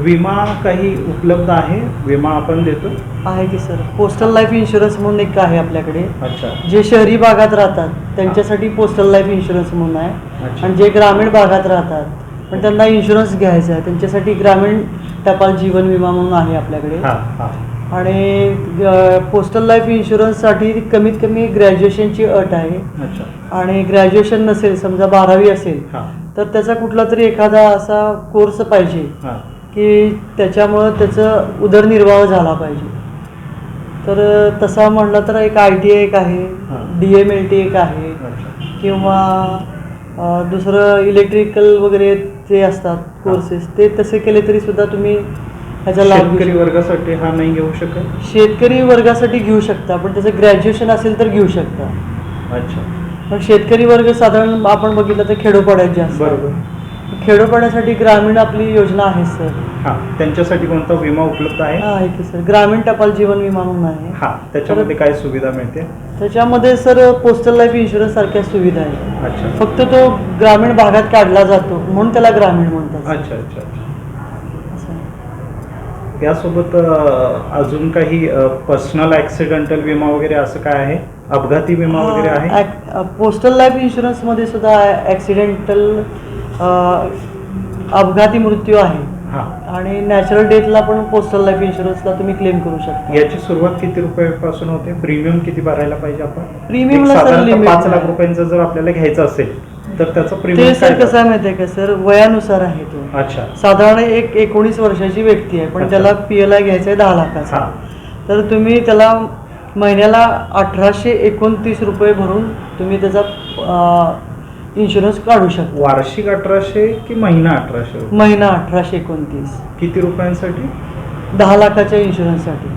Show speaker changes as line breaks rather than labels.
विमा काही उपलब्ध आहे? विमा आपण देतो?
आहे की सर, पोस्टल लाईफ इन्शुरन्स म्हणून एक आहे आपल्याकडे.
अच्छा.
जे शहरी भागात राहतात त्यांच्यासाठी पोस्टल लाईफ इन्शुरन्स म्हणून आहे.
अच्छा.
आणि जे ग्रामीण भागात राहतात पण त्यांना इन्शुरन्स घ्यायचा आहे त्यांच्यासाठी ग्रामीण टपाल जीवन विमा म्हणून आहे आपल्याकडे.
हां हां.
आणि पोस्टल लाईफ इन्शुरन्ससाठी कमीत कमी ग्रॅज्युएशनची अट आहे.
अच्छा.
आणि ग्रॅज्युएशन नसेल, समजा 12वी असेल
हां
तर त्याचा कुठला तरी एखादा असा कोर्स पाहिजे
हां.
की त्याच्यामुळं त्याचं उदरनिर्वाह झाला पाहिजे. तर तसा म्हणलं तर एक ITI एक आहे,
हां.
DMLT एक आहे,
अच्छा.
किंवा दुसरं इलेक्ट्रिकल वगैरे जे असतात कोर्सेस ते तसे केले तरी सुद्धा तुम्ही ह्याचा लाभ घेऊ
शेतकरी
शकता.
वर्गासाठी हा नाही घेऊ शकत?
शेतकरी वर्गासाठी घेऊ शकता पण त्याचं ग्रॅज्युएशन असेल तर घेऊ शकता.
अच्छा.
पण शेतकरी वर्ग साधारण आपण बघितलं तर खेडोपाड्यात जास्त.
बरोबर.
खेडोपाड्यासाठी ग्रामीण आपली योजना आहे सर.
हां, त्यांच्यासाठी कोणता विमा उपलब्ध आहे?
हा आहे की सर, ग्रामीण टपाल जीवन विमा म्हणून आहे.
हां, त्याच्यामध्ये काय सुविधा मिळते?
त्याच्यामध्ये सर पोस्टल लाईफ इन्शुरन्स सारख्या सुविधा आहेत.
अच्छा.
फक्त तो ग्रामीण भागात काढला जातो म्हणून त्याला ग्रामीण म्हणतात.
अच्छा अच्छा अच्छा.
असं आहे.
यासोबत अजून काही पर्सनल ॲक्सिडेंटल विमा वगैरे असं काय आहे? अपघाती विमा वगैरे आहे?
पोस्टल लाईफ इन्शुरन्समध्ये सुद्धा ॲक्सिडेंटल अपघाती मृत्यू आहे.
हां.
आणि नॅचरल डेथला पण पोस्टल लाईफ इन्शुरन्सला तुम्ही क्लेम करू शकता.
याची सुरुवात किती रुपयापासून होते? प्रीमियम किती भरायला पाहिजे आपण?
प्रीमियमला
एक
सर
साधारणतः
लिमिट
5 लाख रुपयांचं जर आपल्याला घ्यायचं असेल तर त्याचं
ते
प्रीमियम
सर कसं आहे माहिती आहे का सर, वयानुसार आहे तो.
अच्छा.
साधारण एक 19 वर्षाची व्यक्ती आहे पण
अच्छा.
त्याला PLI घ्यायचं आहे 10 लाखाचा.
हां.
तर तुम्ही त्याला महिन्याला 1829 रुपये भरून तुम्ही त्याचा इन्शुरन्स काढू शकता.
वार्षिक 1800 की महिना 1800 रुपये?
महिना 1829.
किती रुपयांसाठी?
10 लाखाच्या इन्शुरन्ससाठी.